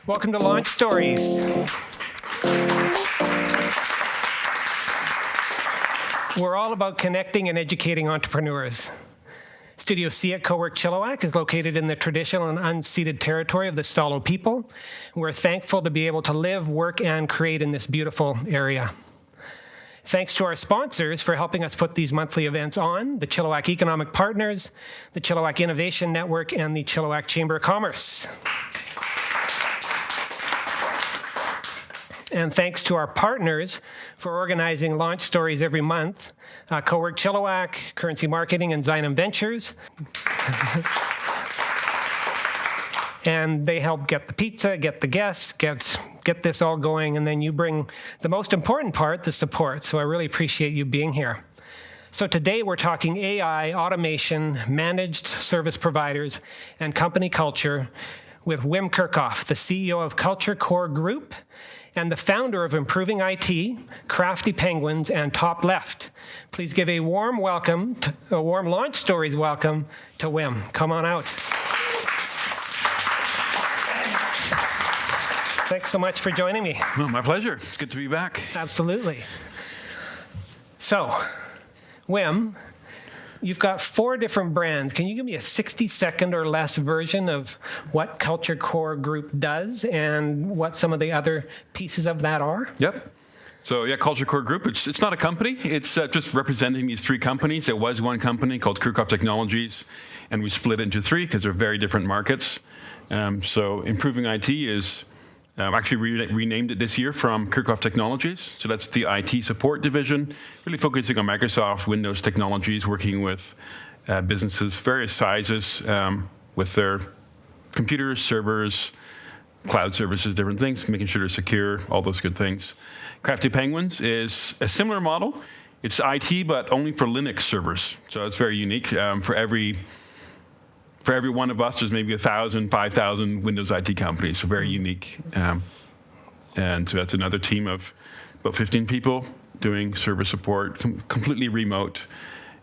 Welcome to Launch Stories. We're all about connecting and educating entrepreneurs. Studio C at Cowork Chilliwack is located in the traditional and unceded territory of the Stalo people. We're thankful to be able to live, work, and create in this beautiful area. Thanks to our sponsors for helping us put these monthly events on, the Chilliwack Economic Partners, the Chilliwack Innovation Network, and the Chilliwack Chamber of Commerce. And thanks to our partners for organizing launch stories every month, Cowork Chilliwack, Currency Marketing, and Zynum Ventures. And they help get the pizza, get the guests, get this all going, and then you bring the most important part, the support. So I really appreciate you being here. So today we're talking AI, automation, managed service providers, and company culture with Wim Kerkhoff, the CEO of Culture Core Group, and the founder of Improving IT, Crafty Penguins and TopLeft. Please give a warm Launch Stories welcome to Wim. Come on out. Thanks so much for joining me. Oh, my pleasure. It's good to be back. Absolutely. So, Wim, you've got 4 different brands. Can you give me a 60-second or less version of what Culture Core Group does and what some of the other pieces of that are? Yep. So yeah, Culture Core Group, it's not a company. It's just representing these 3 companies. It was one company called Kerkhoff Technologies, and we split it into 3 because they're very different markets. So Improving IT is actually renamed it this year from Kerkhoff Technologies. So that's the IT support division, really focusing on Microsoft, Windows technologies, working with businesses, various sizes, with their computers, servers, cloud services, different things, making sure they're secure, all those good things. Crafty Penguins is a similar model. It's IT, but only for Linux servers. So it's very unique. For every one of us, there's maybe 1,000, 5,000 Windows IT companies, so very unique. And so that's another team of about 15 people doing server support, completely remote.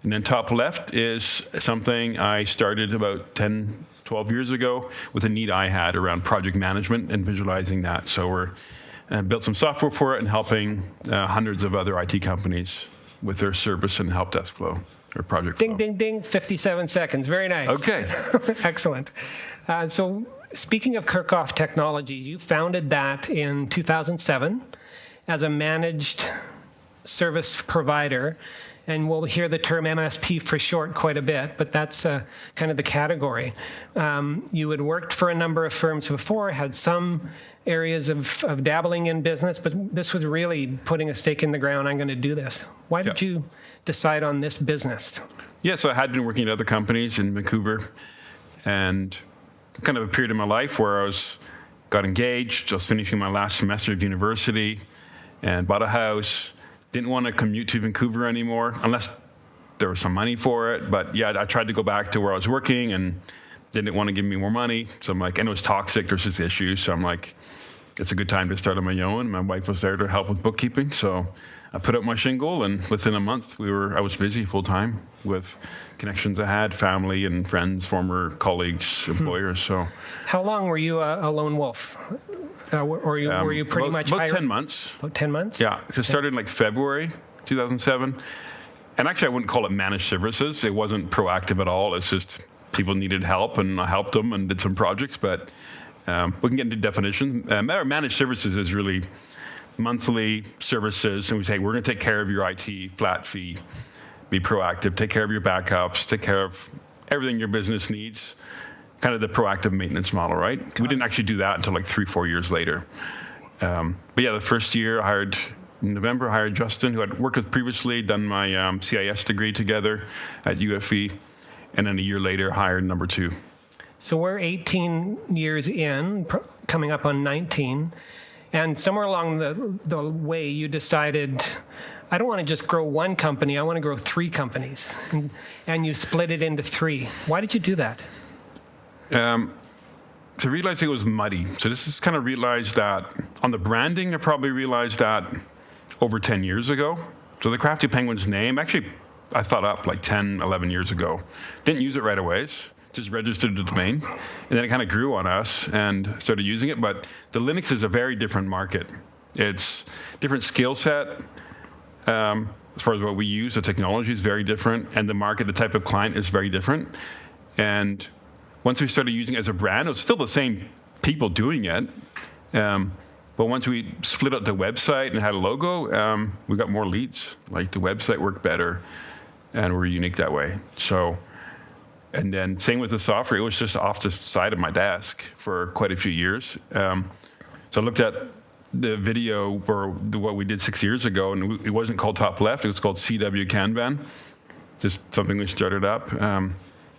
And then TopLeft is something I started about 10, 12 years ago with a need I had around project management and visualizing that. So we're built some software for it and helping hundreds of other IT companies with their service and help desk flow. Project ding, flow. ding, ding, 57 seconds. Very nice. Okay. Excellent. So speaking of Kerkhoff Technologies, you founded that in 2007 as a managed service provider. And we'll hear the term MSP for short quite a bit, but that's kind of the category. You had worked for a number of firms before, had some areas of dabbling in business, but this was really putting a stake in the ground. I'm going to do this. Why did you decide on this business? Yeah, so I had been working at other companies in Vancouver, and kind of a period in my life where I got engaged, just finishing my last semester of university, and bought a house. Didn't want to commute to Vancouver anymore, unless there was some money for it. But yeah, I tried to go back to where I was working, and they didn't want to give me more money. So I'm like, and it was toxic, there's this issue. So I'm like, it's a good time to start on my own. My wife was there to help with bookkeeping. So I put up my shingle, and within a month, I was busy full time with connections I had, family and friends, former colleagues, employers. So, how long were you a lone wolf? Were you pretty much about hired? 10 months. About 10 months? Yeah, it started in like February 2007. And actually, I wouldn't call it managed services. It wasn't proactive at all. It's just people needed help, and I helped them and did some projects. But we can get into definition. Managed services is really monthly services, and we say, we're going to take care of your IT, flat fee, be proactive, take care of your backups, take care of everything your business needs. Kind of the proactive maintenance model, right? We didn't actually do that until like 3-4 years later. But yeah, the first year in November, I hired Justin, who I'd worked with previously, done my CIS degree together at UFE, and then a year later, hired number 2. So we're 18 years in, coming up on 19, and somewhere along the way, you decided, I don't want to just grow one company, I want to grow 3 companies, and you split it into 3. Why did you do that? To realize it was muddy. So this is kind of realized that on the branding, I probably realized that over 10 years ago. So the Crafty Penguins name, actually, I thought up like 10, 11 years ago. Didn't use it right away. just registered the domain. And then it kind of grew on us and started using it. But the Linux is a very different market. It's different skill set. As far as what we use, the technology is very different, and the market, the type of client is very different. And once we started using it as a brand, it was still the same people doing it. But once we split up the website and had a logo, we got more leads. Like the website worked better, and we're unique that way. So, and then same with the software. It was just off the side of my desk for quite a few years. So I looked at the video or what we did 6 years ago, and it wasn't called TopLeft. It was called CW Kanban, just something we started up.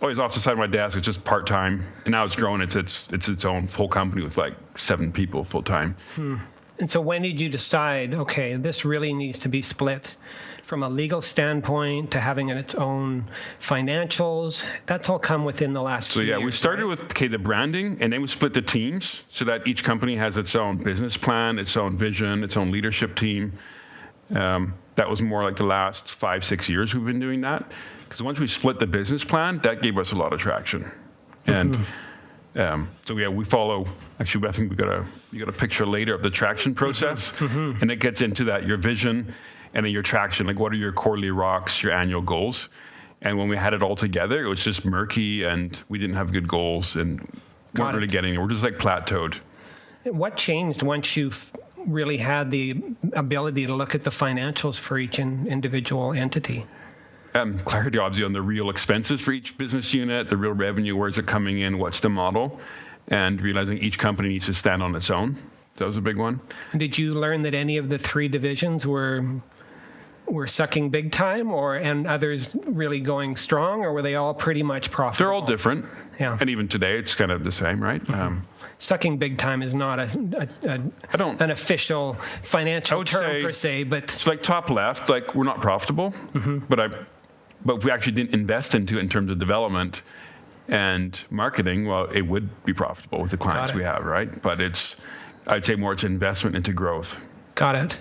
Always off the side of my desk. It's just part-time, and now it's grown. It's its own full company with like 7 people full-time. And so when did you decide, okay, this really needs to be split from a legal standpoint to having its own financials? That's all come within the last 2 years. So we started right? with the branding, and then we split the teams so that each company has its own business plan, its own vision, its own leadership team. That was more like the last 5-6 years we've been doing that. Because once we split the business plan, that gave us a lot of traction. And we follow. Actually, I think we got a picture later of the traction process, and it gets into that, your vision, and then your traction. Like, what are your quarterly rocks, your annual goals? And when we had it all together, it was just murky, and we didn't have good goals, and weren't really getting it. We're just like plateaued. What changed once you really had the ability to look at the financials for each individual entity? Clarity, obviously, on the real expenses for each business unit, the real revenue, where's it coming in, what's the model, and realizing each company needs to stand on its own. That was a big one. Did you learn that any of the 3 divisions were sucking big time, and others really going strong, or were they all pretty much profitable? They're all different. Yeah. And even today, it's kind of the same, right? Sucking big time is not an official financial term per se, but it's like TopLeft. Like, we're not profitable, but if we actually didn't invest into it in terms of development and marketing, well, it would be profitable with the clients we have, right? But I'd say more it's investment into growth. Got it.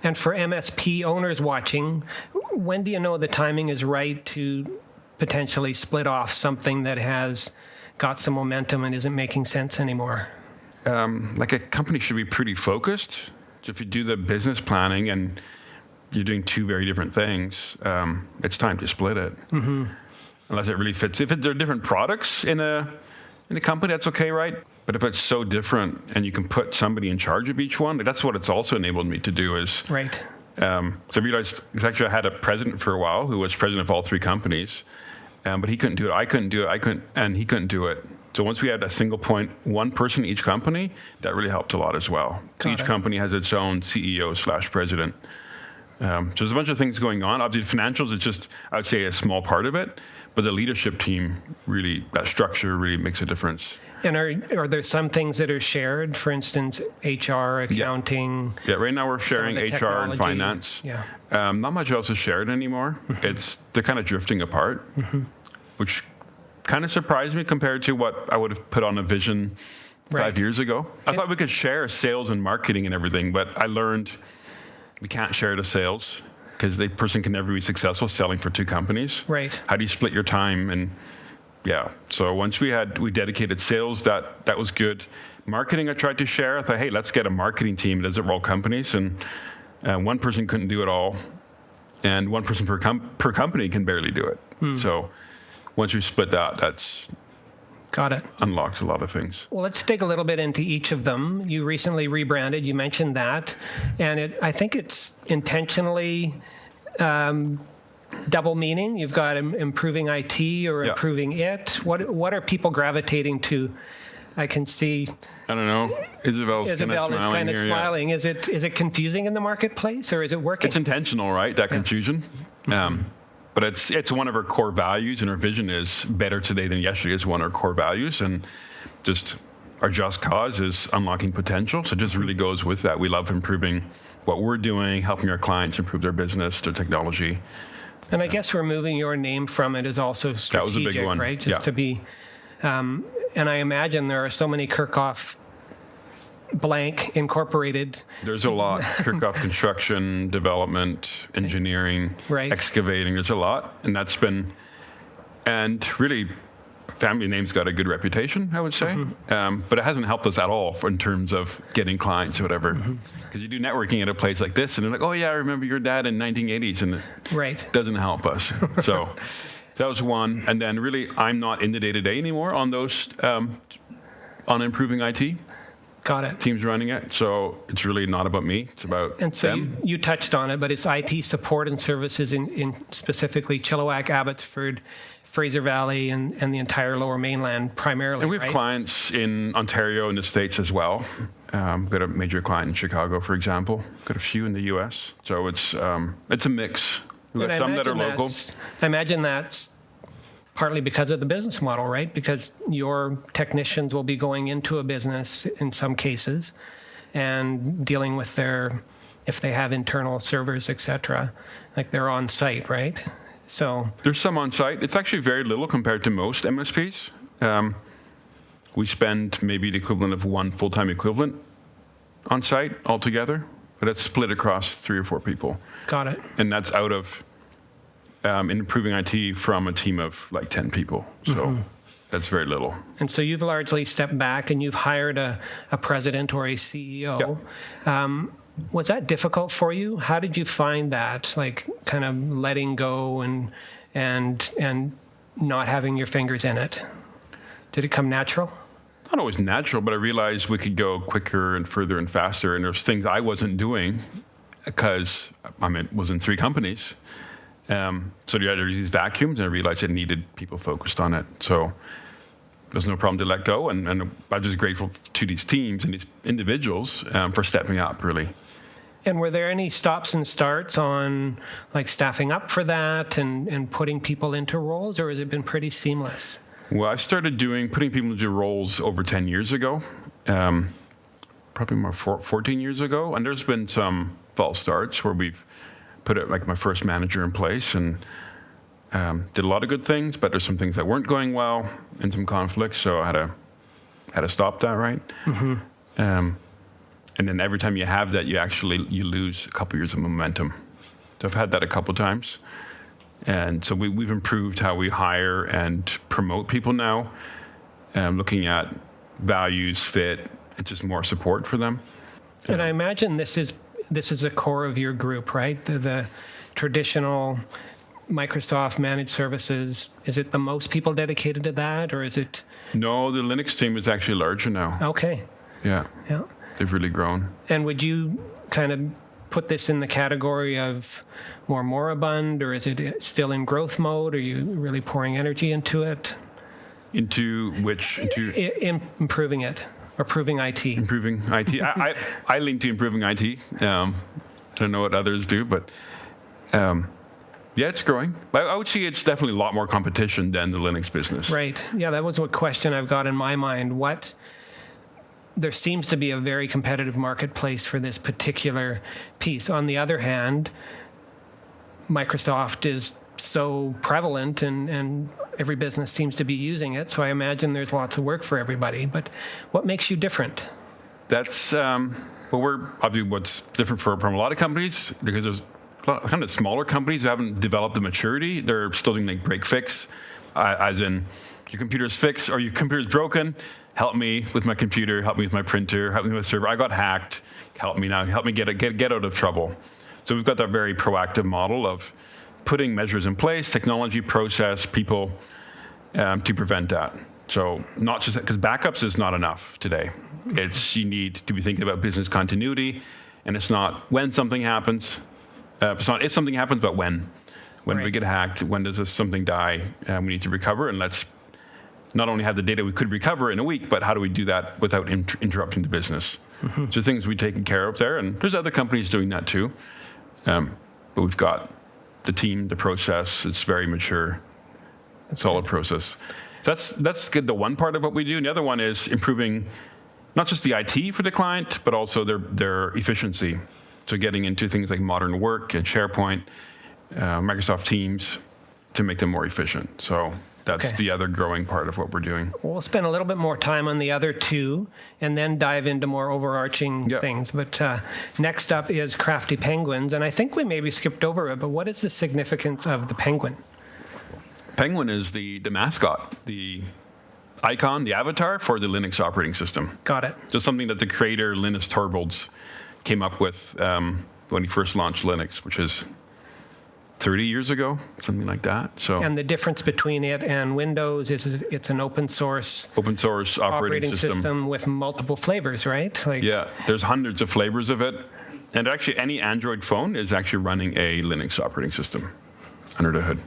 And for MSP owners watching, when do you know the timing is right to potentially split off something that has got some momentum and isn't making sense anymore? Like, a company should be pretty focused. So if you do the business planning and you're doing 2 very different things, it's time to split it. Unless it really fits. If there are different products in a company, that's okay, right? But if it's so different and you can put somebody in charge of each one, that's what it's also enabled me to do is. Right. So I realized, because actually I had a president for a while who was president of all 3 companies, but he couldn't do it, I couldn't do it, and he couldn't do it. So once we had a single point, 1 person in each company, that really helped a lot as well. So each company has its own CEO/president. So there's a bunch of things going on. Obviously, financials is just, I would say, a small part of it, but the leadership team really, that structure really makes a difference. And are there some things that are shared? For instance, HR, accounting? Yeah, right now we're sharing HR and finance. Yeah. Not much else is shared anymore. They're kind of drifting apart, which kind of surprised me compared to what I would have put on a vision 5 years ago. I thought we could share sales and marketing and everything, but I learned we can't share the sales because the person can never be successful selling for 2 companies. Right. How do you split your time? And so once we dedicated sales, that was good. Marketing, I tried to share. I thought, hey, let's get a marketing team that doesn't roll companies, and 1 person couldn't do it all, and 1 person per company can barely do it. So once we split that's Got it. Unlocks a lot of things. Well, let's dig a little bit into each of them. You recently rebranded. You mentioned that, and I think it's intentionally double meaning. You've got improving IT or improving it. What are people gravitating to? I can see. I don't know. Isabel is kind of smiling. Is it confusing in the marketplace, or is it working? It's intentional, right? That confusion. But it's one of our core values, and our vision is better today than yesterday is one of our core values, and just our just cause is unlocking potential. So it just really goes with that. We love improving what we're doing, helping our clients improve their business, their technology. And I guess removing your name from it is also strategic, that was a big one. Right? Just to be, and I imagine there are so many Kerkhoff blank incorporated. There's a lot. Kerkhoff construction, development, engineering, excavating. There's a lot, and that's been, and really, family name's got a good reputation, I would say. But it hasn't helped us at all in terms of getting clients or whatever. Because you do networking at a place like this, and they're like, oh, yeah, I remember your dad in 1980s, and it doesn't help us. So that was one. And then really, I'm not in the day-to-day anymore on those, on improving IT. Got it. Teams running it. So it's really not about me. It's about and so them. You touched on it, but it's IT support and services in specifically Chilliwack, Abbotsford, Fraser Valley, and the entire Lower Mainland primarily. And we have clients in Ontario and the States as well. We've got a major client in Chicago, for example. Got a few in the U.S. So it's a mix. We've got some that are local. I imagine that's partly because of the business model, right? Because your technicians will be going into a business in some cases and dealing with if they have internal servers, et cetera, like they're on site, right? So there's some on site. It's actually very little compared to most MSPs. We spend maybe the equivalent of one full-time equivalent on site altogether, but it's split across 3 or 4 people. Got it. And that's out of improving IT from a team of like 10 people. So that's very little. And so you've largely stepped back and you've hired a president or a CEO. Yep. Was that difficult for you? How did you find that, like kind of letting go and not having your fingers in it? Did it come natural? Not always natural, but I realized we could go quicker and further and faster. And there's things I wasn't doing because I was in 3 companies. So you had these vacuums, and I realized I needed people focused on it. So there's no problem to let go, and I'm just grateful to these teams and these individuals for stepping up, really. And were there any stops and starts on like staffing up for that and putting people into roles, or has it been pretty seamless? Well, I started putting people into roles over 10 years ago, probably more 14 years ago, and there's been some false starts where we've put it like my first manager in place and did a lot of good things, but there's some things that weren't going well and some conflicts, so I had to stop that, right? And then every time you have that, you lose a couple years of momentum. So I've had that a couple times, and so we've improved how we hire and promote people now, looking at values, fit, and just more support for them. And I imagine this is the core of your group, right? The traditional Microsoft managed services. Is it the most people dedicated to that, or is it? No, the Linux team is actually larger now. Okay. Yeah. They've really grown. And would you kind of put this in the category of more moribund, or is it still in growth mode? Are you really pouring energy into it? Into which? Improving it. Or improving IT. Improving IT. I lean to improving IT. I don't know what others do, but yeah, it's growing. I would say it's definitely a lot more competition than the Linux business. Right. Yeah, that was a question I've got in my mind. There seems to be a very competitive marketplace for this particular piece. On the other hand, Microsoft is so prevalent and every business seems to be using it, so I imagine there's lots of work for everybody. But what makes you different? That's we're obviously what's different from a lot of companies, because there's kind of smaller companies who haven't developed the maturity. They're still doing like break fix, as in your computer's fixed or your computer's broken. Help me with my computer. Help me with my printer. Help me with my server. I got hacked. Help me now. Help me get out of trouble. So we've got that very proactive model of putting measures in place, technology, process, people, to prevent that. So not just because backups is not enough today. You need to be thinking about business continuity, and it's not when something happens. It's not if something happens, but when. When we get hacked, when does something die? We need to recover, and let's not only have the data we could recover in a week, but how do we do that without interrupting the business? So things we've taken care of there, and there's other companies doing that too. But we've got the team, the process. It's very mature, solid process. That's good. The one part of what we do, and the other one is improving not just the IT for the client, but also their efficiency. So getting into things like modern work and SharePoint, Microsoft Teams, to make them more efficient. So that's the other growing part of what we're doing. We'll spend a little bit more time on the other two and then dive into more overarching things. But next up is Crafty Penguins. And I think we maybe skipped over it, but what is the significance of the penguin? Penguin is the mascot, the icon, the avatar for the Linux operating system. Got it. Just something that the creator, Linus Torvalds, came up with when he first launched Linux, which is 30 years ago, something like that. So, And the difference between it and Windows is it's an open source operating system with multiple flavors, right? Yeah, there's hundreds of flavors of it. And actually, any Android phone is actually running a Linux operating system under the hood.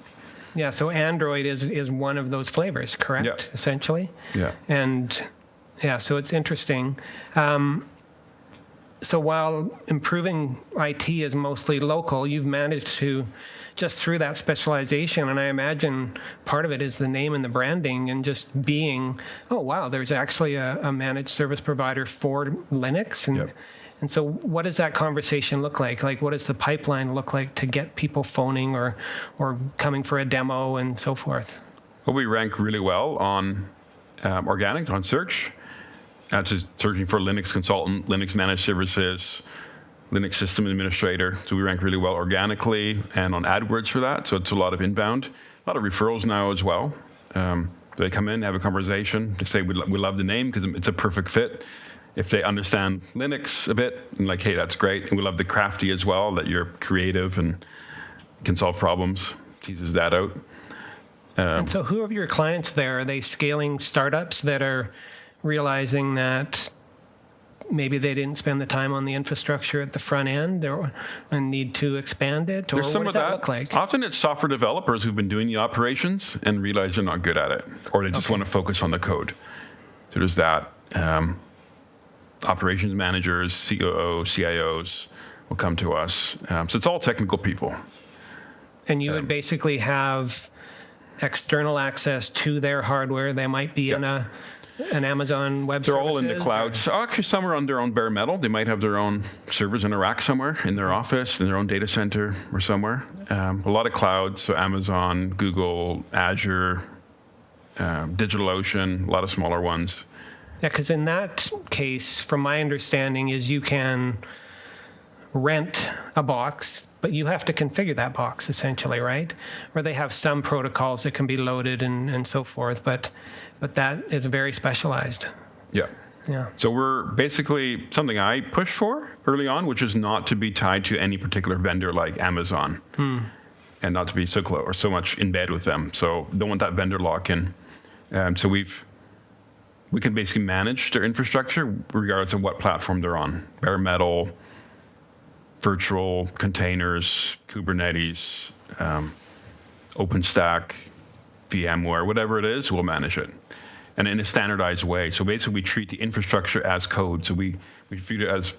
Yeah, so Android is one of those flavors, correct? Yeah. Essentially? Yeah. And yeah, so it's interesting. So while improving IT is mostly local, you've managed to, just through that specialization, and I imagine part of it is the name and the branding and just being, oh, wow, there's actually a managed service provider for Linux. And so what does that conversation look like? Like, what does the pipeline look like to get people phoning or coming for a demo and so forth? Well, we rank really well on organic, on search. Just searching for Linux consultant, Linux managed services, Linux system administrator. So we rank really well organically and on AdWords for that. So it's a lot of inbound, a lot of referrals now as well. They come in, have a conversation. They say, we love the name because it's a perfect fit. If they understand Linux a bit, and like, hey, that's great. And we love the Crafty as well, that you're creative and can solve problems. Teases that out. And so who are your clients there? Are they scaling startups that are realizing that maybe they didn't spend the time on the infrastructure at the front end and need to expand it? Or There's some what of does that that. look like? Often it's software developers who've been doing the operations and realize they're not good at it, or they just want to focus on the code. So there's that. Operations managers, COOs, CIOs will come to us. So it's all technical people. And you would basically have external access to their hardware. They might be in an Amazon Web Services. They're all in the cloud. So actually, some are on their own bare metal. They might have their own servers in a rack somewhere, in their office, in their own data center or somewhere. A lot of clouds, so Amazon, Google, Azure, DigitalOcean, a lot of smaller ones. Yeah, because in that case, from my understanding, is you can rent a box, but you have to configure that box essentially, right? Or they have some protocols that can be loaded and so forth, but that is very specialized. Yeah. Yeah. So we're basically something I pushed for early on, which is not to be tied to any particular vendor like Amazon, and not to be so close or so much in bed with them. So don't want that vendor lock-in. So we can basically manage their infrastructure regardless of what platform they're on. Bare metal, virtual containers, Kubernetes, OpenStack, VMware, whatever it is, we'll manage it. And in a standardized way. So basically we treat the infrastructure as code. So we treat it as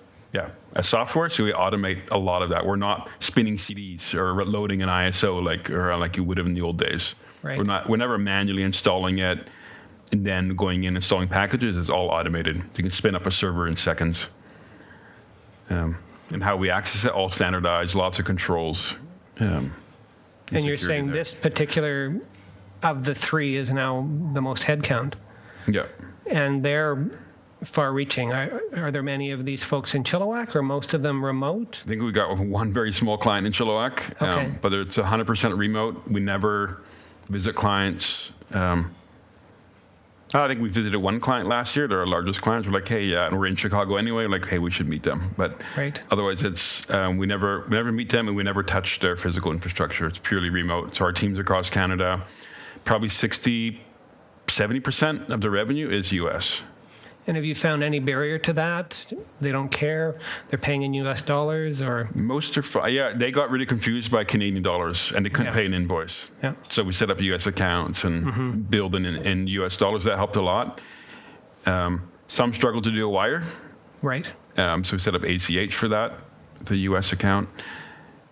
software, so we automate a lot of that. We're not spinning CDs or loading an ISO like you would have in the old days. Right. We're never manually installing it and then going in installing packages. It's all automated. You can spin up a server in seconds. And how we access it, all standardized, lots of controls. And you're saying there. this particular of the three is now the most headcount. Yeah. And they're far-reaching. Are there many of these folks in Chilliwack, or most of them remote? I think we got one very small client in Chilliwack, Okay. but it's 100% remote. We never visit clients. I think we visited one client last year. They're our largest clients. We're like, hey, yeah, and we're in Chicago anyway. Like, hey, we should meet them. But Right. otherwise, it's we never meet them, and we never touch their physical infrastructure. It's purely remote. So our teams across Canada, probably 60-70% of the revenue is U.S. And have you found any barrier to that? They don't care? They're paying in U.S. dollars, or? Most are, they got really confused by Canadian dollars, and they couldn't pay an invoice. Yeah. So we set up U.S. accounts and billed in U.S. dollars. That helped a lot. Some struggle to do a wire. Right. So we set up ACH for that, the U.S. account.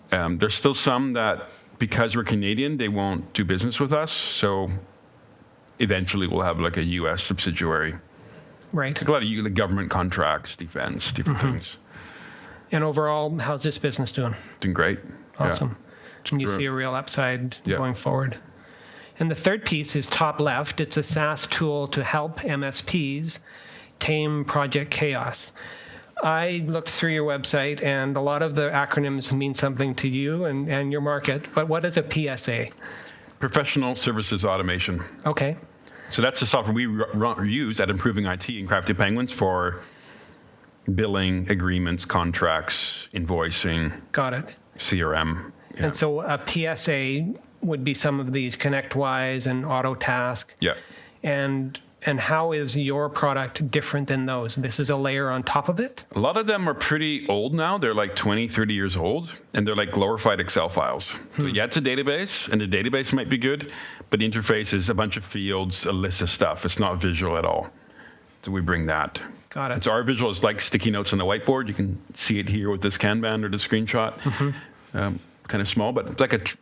There's still some that, because we're Canadian, they won't do business with us. So eventually we'll have like a U.S. subsidiary. Right. Like a lot of government contracts, defense, different things. And overall, how's this business doing? Doing great. Awesome. Yeah. And you see a real upside Yeah. going forward. And the third piece is TopLeft. It's a SaaS tool to help MSPs tame project chaos. I looked through your website, and a lot of the acronyms mean something to you and your market, but what is a PSA? Professional services automation. Okay. So that's the software we use at Improving IT and Crafty Penguins for billing, agreements, contracts, invoicing. Got it. CRM. Yeah. And so a PSA would be some of these ConnectWise and Autotask. Yeah. And how is your product different than those? This is a layer on top of it? A lot of them are pretty old now. They're like 20, 30 years old, and they're like glorified Excel files. So yeah, it's a database, and the database might be good, but the interface is a bunch of fields, a list of stuff. It's not visual at all. So we bring that. Got it. And so our visual is like sticky notes on the whiteboard. You can see it here with this Kanban or the screenshot. Kind of small, but it's like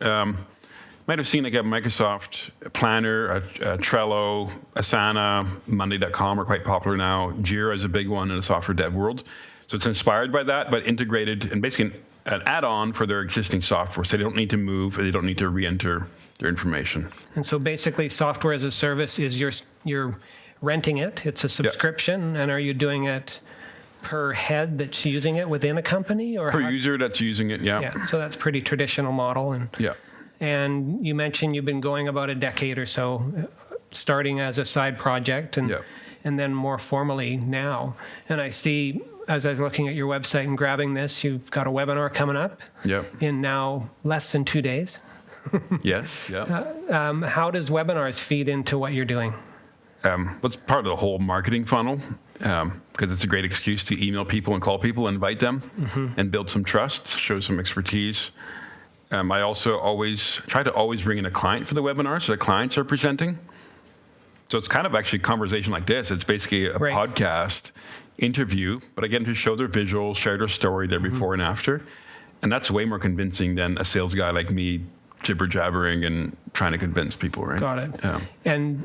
might have seen like a Microsoft Planner, a Trello, Asana, Monday.com are quite popular now. Jira is a big one in the software dev world. So it's inspired by that, but integrated and basically an add-on for their existing software. So they don't need to move, they don't need to re-enter their information. And so basically software as a service is you're renting it. It's a subscription. And are you doing it per head that's using it within a company? Or per user that's using it, yeah. Yeah, so that's pretty traditional model. And you mentioned you've been going about a decade or so, starting as a side project and then more formally now. And I see, as I was looking at your website and grabbing this, you've got a webinar coming up in now less than 2 days. Yes, yeah. How does webinars feed into what you're doing? It's part of the whole marketing funnel because it's a great excuse to email people and call people, invite them, and build some trust, show some expertise. I also try to bring in a client for the webinar, so the clients are presenting. So it's kind of actually a conversation like this. It's basically a podcast interview, but I get them to show their visuals, share their story, their before and after. And that's way more convincing than a sales guy like me jibber-jabbering and trying to convince people, right? Got it. Yeah. And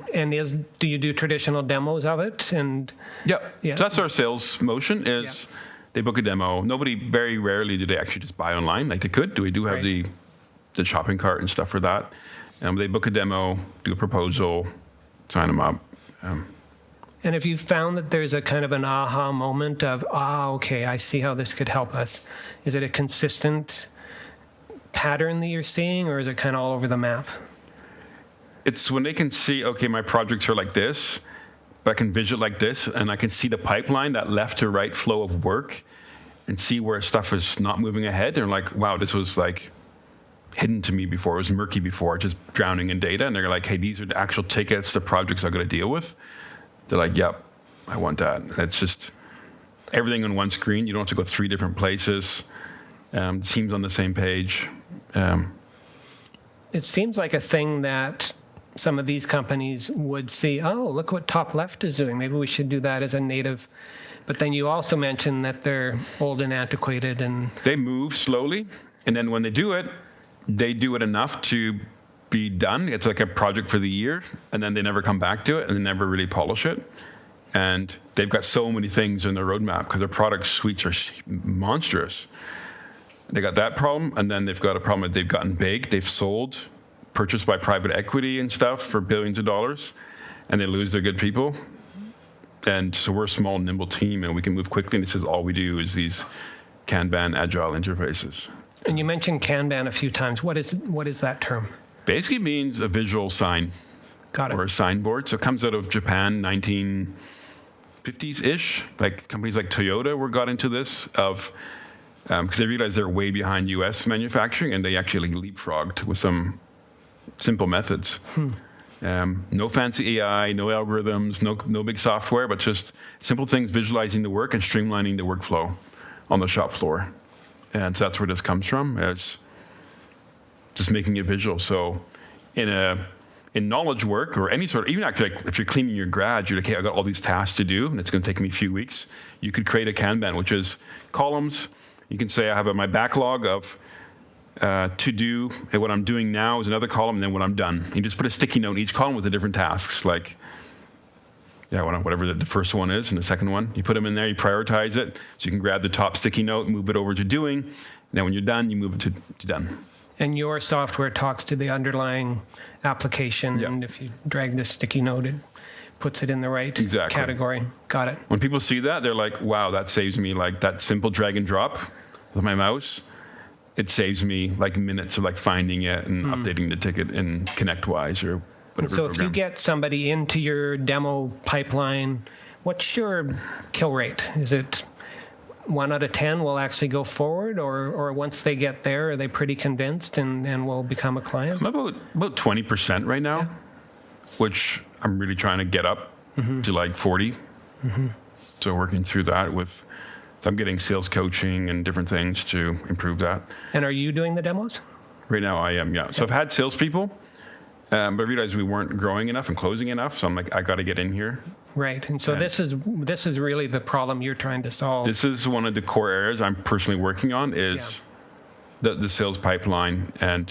do you do traditional demos of it? And So that's our sales motion is they book a demo. Very rarely do they actually just buy online like they could. We do have the shopping cart and stuff for that. They book a demo, do a proposal, sign them up. And if you found that there's a kind of an aha moment of, okay, I see how this could help us, is it a consistent pattern that you're seeing, or is it kind of all over the map? It's when they can see, okay, my projects are like this, but I can visual like this, and I can see the pipeline, that left to right flow of work, and see where stuff is not moving ahead. They're like, wow, this was like hidden to me before. It was murky before, just drowning in data. And they're like, hey, these are the actual tickets, the projects I'm going to deal with. They're like, yep, I want that. It's just everything on one screen. You don't have to go 3 different places. Teams on the same page. It seems like a thing that some of these companies would see, look what TopLeft is doing. Maybe we should do that as a native. But then you also mentioned that they're old and antiquated. And they move slowly. And then when they do it enough to be done. It's like a project for the year. And then they never come back to it and they never really polish it. And they've got so many things in their roadmap because their product suites are monstrous. They got that problem, and then they've got a problem that they've gotten big. They've sold, purchased by private equity and stuff for billions of dollars, and they lose their good people. And so we're a small, nimble team, and we can move quickly. And this is all we do is these Kanban agile interfaces. And you mentioned Kanban a few times. What is that term? Basically means a visual sign. Got it. Or a signboard. So it comes out of Japan, 1950s-ish. Like companies like Toyota got into this because they realized they're way behind U.S. manufacturing, and they actually leapfrogged with some simple methods. No fancy AI, no algorithms, no big software, but just simple things, visualizing the work and streamlining the workflow on the shop floor. And so that's where this comes from. It's just making it visual. So in knowledge work or any sort of, even actually like if you're cleaning your garage, you're like, hey, I got all these tasks to do, and it's going to take me a few weeks. You could create a Kanban, which is columns. You can say I have my backlog of to do, and what I'm doing now is another column, and then when I'm done. You just put a sticky note in each column with the different tasks, like whatever the first one is and the second one. You put them in there, you prioritize it, so you can grab the top sticky note, move it over to doing, and then when you're done, you move it to done. And your software talks to the underlying application, and if you drag this sticky note, it puts it in the right category. Got it. When people see that, they're like, wow, that saves me like that simple drag and drop with my mouse. it saves me like minutes of like finding it and updating the ticket in ConnectWise or whatever So program. if you get somebody into your demo pipeline, what's your kill rate? Is it 1 out of 10 will actually go forward, or once they get there, are they pretty convinced and will become a client? I'm about 20% right now, which I'm really trying to get up to like 40. So working through that so I'm getting sales coaching and different things to improve that. And are you doing the demos? Right now I am, yeah. So I've had salespeople, but I realized we weren't growing enough and closing enough. So I'm like, I got to get in here. Right. And so this is really the problem you're trying to solve. This is one of the core areas I'm personally working on is the sales pipeline and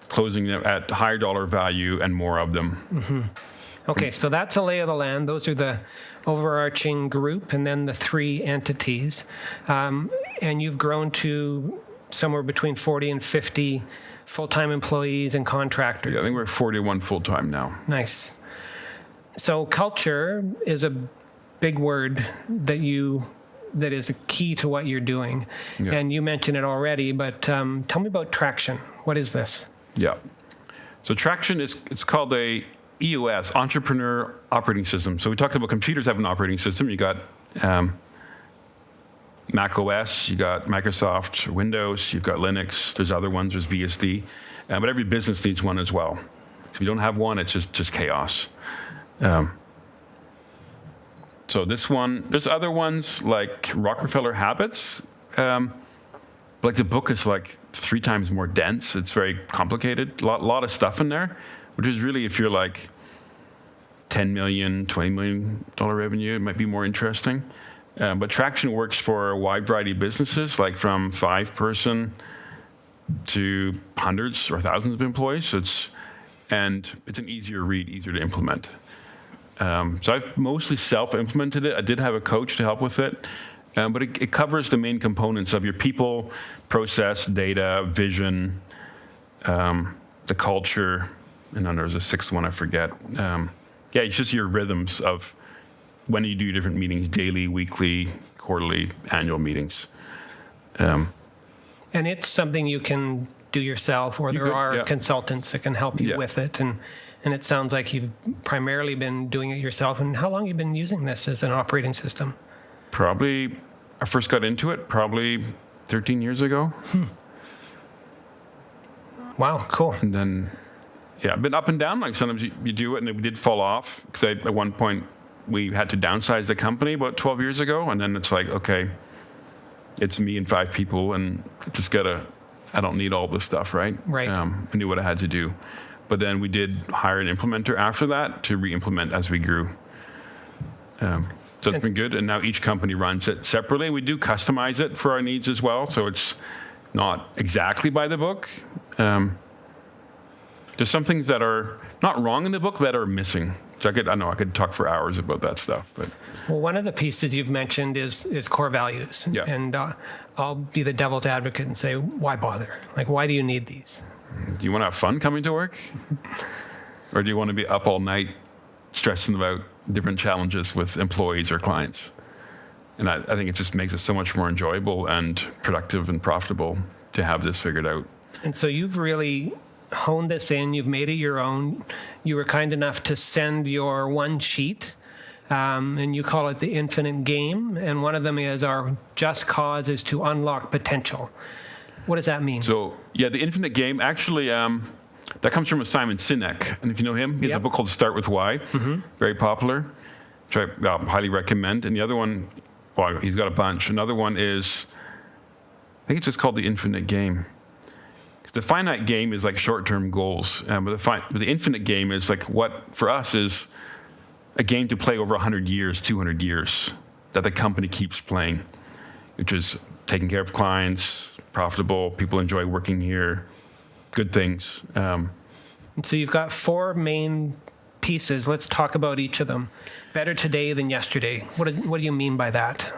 closing them at higher dollar value and more of them. Okay, so that's a lay of the land. Those are the overarching group and then the 3 entities. And you've grown to somewhere between 40 and 50 full-time employees and contractors. Yeah, I think we're 41 full-time now. Nice. So culture is a big word that is a key to what you're doing. Yeah. And you mentioned it already, but tell me about Traction. What is this? Yeah. So Traction it's called a EOS, Entrepreneur Operating System. So we talked about computers have an operating system. You got Mac OS, you got Microsoft Windows, you've got Linux. There's other ones, there's BSD. But every business needs one as well. If you don't have one, it's just chaos. So this one, there's other ones like Rockefeller Habits. Like the book is like 3 times more dense. It's very complicated. A lot of stuff in there, which is really, if you're like $10 million, $20 million revenue, it might be more interesting. But Traction works for a wide variety of businesses, like from 5-person to hundreds or thousands of employees. So it's an easier read, easier to implement. So I've mostly self-implemented it. I did have a coach to help with it. But it covers the main components of your people, process, data, vision, the culture, and then there's a 6th one I forget. It's just your rhythms of when you do different meetings, daily, weekly, quarterly, annual meetings. And it's something you can do yourself, or there are consultants that can help you with it. And it sounds like you've primarily been doing it yourself. And how long have you been using this as an operating system? Probably, I first got into it probably 13 years ago. Wow, cool. And then, I've been up and down. Like sometimes you do it and it did fall off. Because at one point we had to downsize the company about 12 years ago. And then it's like, okay, it's me and 5 people and just I don't need all this stuff, right? Right. I knew what I had to do. But then we did hire an implementer after that to re-implement as we grew. So it's been good, and now each company runs it separately. We do customize it for our needs as well, so it's not exactly by the book. There's some things that are not wrong in the book that are missing. So I could talk for hours about that stuff. But well, one of the pieces you've mentioned is core values. Yeah. And I'll be the devil's advocate and say, why bother? Like, why do you need these? Do you want to have fun coming to work? Or do you want to be up all night stressing about different challenges with employees or clients? And I think it just makes it so much more enjoyable and productive and profitable to have this figured out. And so you've really honed this in. You've made it your own. You were kind enough to send your one sheet, and you call it the infinite game. And one of them is our just cause is to unlock potential. What does that mean? So, the infinite game, actually, that comes from Simon Sinek. And if you know him, he has a book called Start With Why, very popular, which I highly recommend. And the other one, well, he's got a bunch. Another one is, I think it's just called the infinite game. Because the finite game is like short-term goals. But the infinite game is like what, for us, is a game to play over 100 years, 200 years, that the company keeps playing, which is taking care of clients, profitable, people enjoy working here, good things. And so you've got 4 main pieces. Let's talk about each of them. Better today than yesterday. What do you mean by that?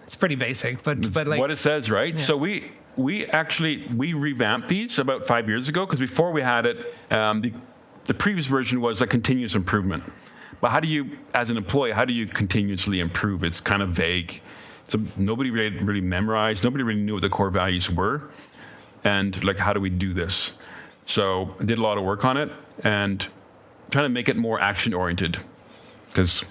It's pretty basic, but like what it says, right? Yeah. So we revamped these about 5 years ago, because before we had it, the previous version was a continuous improvement. But how do you, as an employee, how do you continuously improve? It's kind of vague. So nobody really memorized. Nobody really knew what the core values were, and like, how do we do this? So I did a lot of work on it and trying to make it more action oriented, because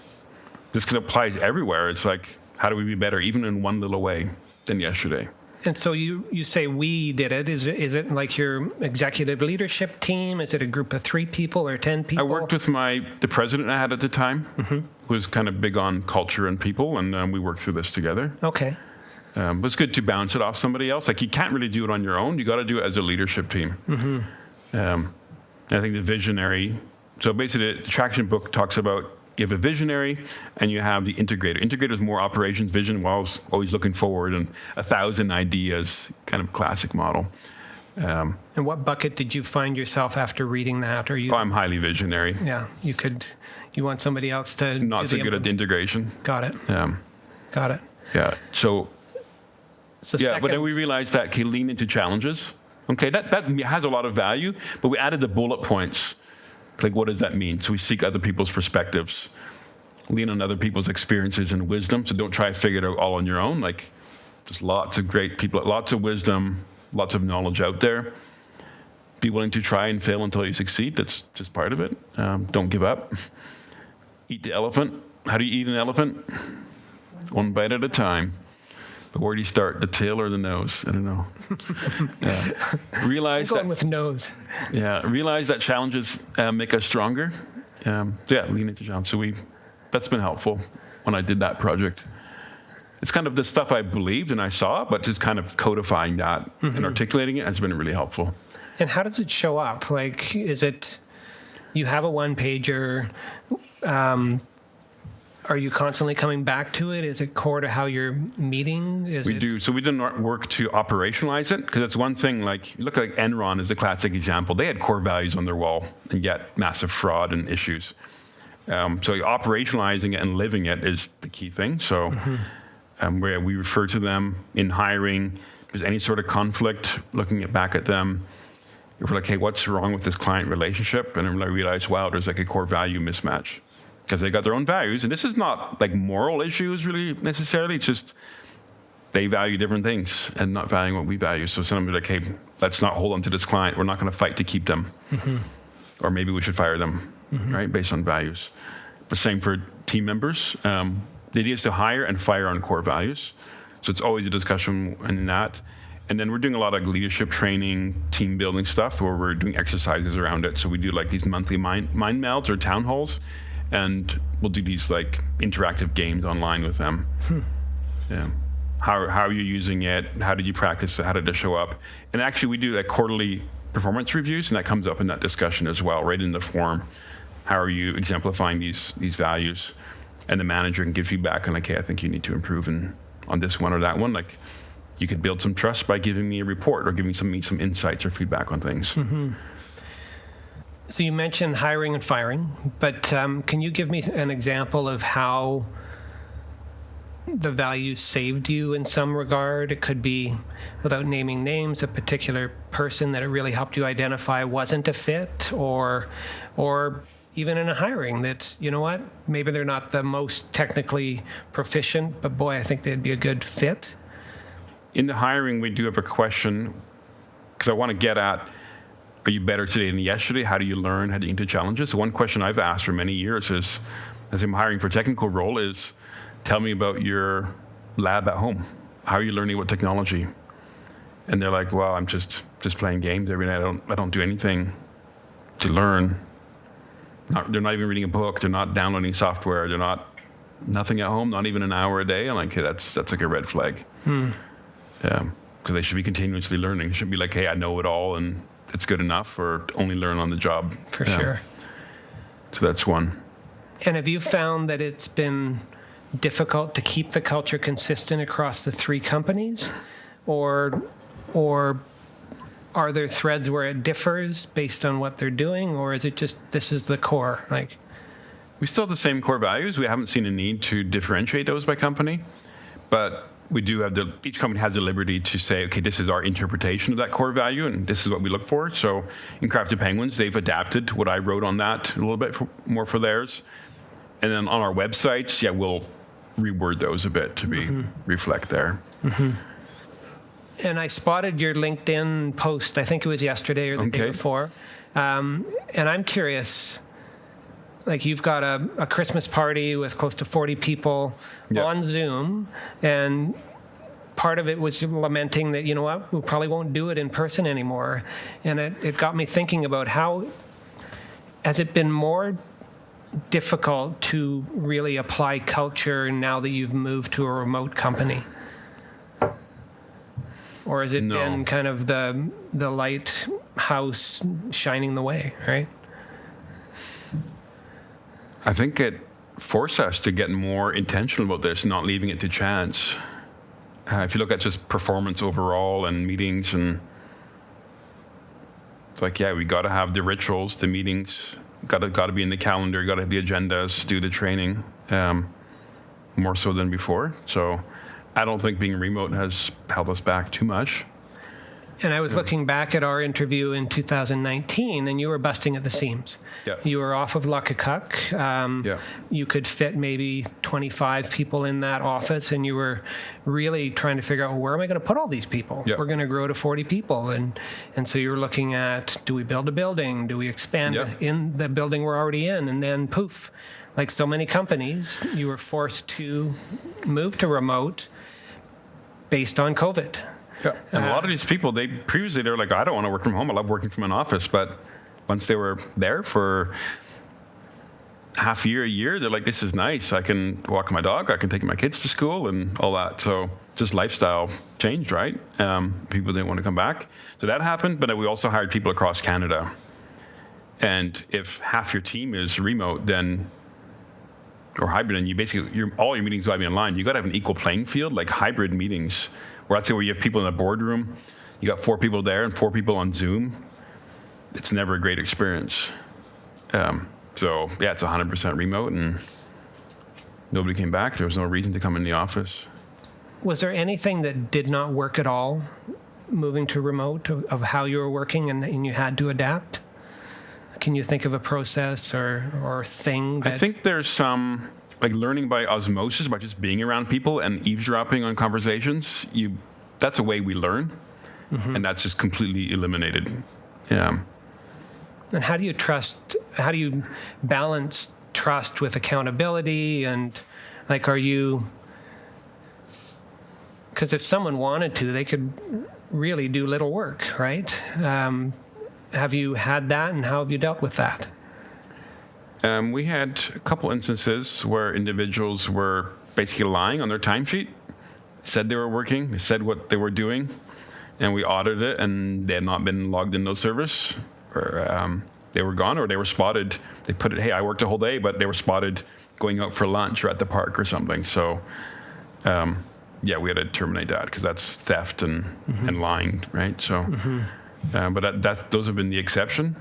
this can apply everywhere. It's like, how do we be better, even in one little way, than yesterday? And so you say we did it. Is it like your executive leadership team? Is it a group of 3 people or 10 people? I worked with the president I had at the time, who was kind of big on culture and people, and we worked through this together. Okay. It was good to bounce it off somebody else. Like, you can't really do it on your own. You got to do it as a leadership team. I think the visionary. So basically, the Traction book talks about, you have a visionary and you have the integrator. Integrator is more operations. Vision was always looking forward and 1,000 ideas, kind of classic model. And what bucket did you find yourself after reading that? Or you? I'm highly visionary. Yeah, you want somebody else to not so good at the integration. Got it. Got it. Yeah. So but then we realized that can lean into challenges. Okay, that has a lot of value, but we added the bullet points. Like, what does that mean? So we seek other people's perspectives, lean on other people's experiences and wisdom. So don't try to figure it out all on your own. Like, there's lots of great people, lots of wisdom, lots of knowledge out there. Be willing to try and fail until you succeed. That's just part of it. Don't give up. Eat the elephant. How do you eat an elephant? One bite at a time. But where do you start? The tail or the nose? I don't know. Realize I'm going with nose. Yeah, realize that challenges make us stronger. Lean into challenge. So that's been helpful when I did that project. It's kind of the stuff I believed and I saw, but just kind of codifying that and articulating it has been really helpful. And how does it show up? Like, is it, you have a one-pager, are you constantly coming back to it? Is it core to how you're meeting? We do. So we did work to operationalize it, because that's one thing. Like, look at Enron is the classic example. They had core values on their wall, and yet massive fraud and issues. So operationalizing it and living it is the key thing. So where we refer to them in hiring, if there's any sort of conflict, looking back at them. If we're like, hey, what's wrong with this client relationship? And then we realize, wow, there's like a core value mismatch. Because they got their own values. And this is not like moral issues really necessarily. It's just they value different things and not valuing what we value. So sometimes we're like, hey, let's not hold on to this client. We're not going to fight to keep them. Or maybe we should fire them, right, based on values. But same for team members. The idea is to hire and fire on core values. So it's always a discussion in that. And then we're doing a lot of leadership training, team building stuff where we're doing exercises around it. So we do like these monthly mind melds or town halls. And we'll do these like interactive games online with them. Yeah. How are you using it? How did you practice it? How did it show up? And actually, we do like quarterly performance reviews, and that comes up in that discussion as well, right in the form. How are you exemplifying these values? And the manager can give feedback on like, hey, I think you need to improve on this one or that one. Like, you could build some trust by giving me a report or giving me some insights or feedback on things. So you mentioned hiring and firing, but can you give me an example of how the values saved you in some regard? It could be, without naming names, a particular person that it really helped you identify wasn't a fit, or even in a hiring that, you know what, maybe they're not the most technically proficient, but boy, I think they'd be a good fit. In the hiring, we do have a question, because I want to get at, are you better today than yesterday? How do you learn? How do you get into challenges? So one question I've asked for many years is, as I'm hiring for a technical role, is tell me about your lab at home. How are you learning about technology? And they're like, well, I'm just playing games every night. I don't do anything to learn. They're not even reading a book. They're not downloading software. They're nothing at home, not even an hour a day. I'm like, hey, that's like a red flag. Because they should be continuously learning. It shouldn't be like, hey, I know it all and it's good enough, or only learn on the job. For sure. So that's one. And have you found that it's been difficult to keep the culture consistent across the 3 companies? Or are there threads where it differs based on what they're doing? Or is it just, this is the core? Like, we still have the same core values. We haven't seen a need to differentiate those by company. But we do have each company has the liberty to say, okay, this is our interpretation of that core value, and this is what we look for. So in Crafty Penguins, they've adapted what I wrote on that a little bit more for theirs. And then on our websites, we'll reword those a bit to be reflect there. And I spotted your LinkedIn post, I think it was yesterday or the day before. And I'm curious, like you've got a Christmas party with close to 40 people on Zoom, and part of it was lamenting that, you know what, we probably won't do it in person anymore. And it got me thinking about how, has it been more difficult to really apply culture now that you've moved to a remote company? Or has it been kind of the lighthouse shining the way, right? I think it forced us to get more intentional about this, not leaving it to chance. If you look at just performance overall and meetings, and it's like, we got to have the rituals, the meetings, got to be in the calendar, got to have the agendas, do the training, more so than before. So I don't think being remote has held us back too much. And I was looking back at our interview in 2019, and you were busting at the seams. Yeah. You were off of Luckakuk. You could fit maybe 25 people in that office, and you were really trying to figure out, where am I going to put all these people? We're going to grow to 40 people. And so you were looking at, do we build a building? Do we expand in the building we're already in? And then poof, like so many companies, you were forced to move to remote based on COVID. Yeah, and a lot of these people, they were like, I don't want to work from home. I love working from an office. But once they were there for half a year, they're like, this is nice. I can walk my dog. I can take my kids to school and all that. So just lifestyle changed, right? People didn't want to come back. So that happened. But we also hired people across Canada. And if half your team is remote, then or hybrid, and you basically, all your meetings got to be online. You got to have an equal playing field, like hybrid meetings. Where I'd say where you have people in a boardroom, you got 4 people there and 4 people on Zoom. It's never a great experience. So it's 100% remote, and nobody came back. There was no reason to come in the office. Was there anything that did not work at all, moving to remote, of how you were working, and you had to adapt? Can you think of a process or thing that... I think there's some... like learning by osmosis, by just being around people and eavesdropping on conversations, that's a way we learn, and that's just completely eliminated. And how do you balance trust with accountability? And like, because if someone wanted to, they could really do little work, right? Have you had that, and how have you dealt with that? We had a couple instances where individuals were basically lying on their timesheet, said they were working, they said what they were doing, and we audited it, and they had not been logged in no service, or they were gone, or they were spotted. They put it, hey, I worked a whole day, but they were spotted going out for lunch or at the park or something. So, we had to terminate that because that's theft and lying, right? So, but those have been the exception.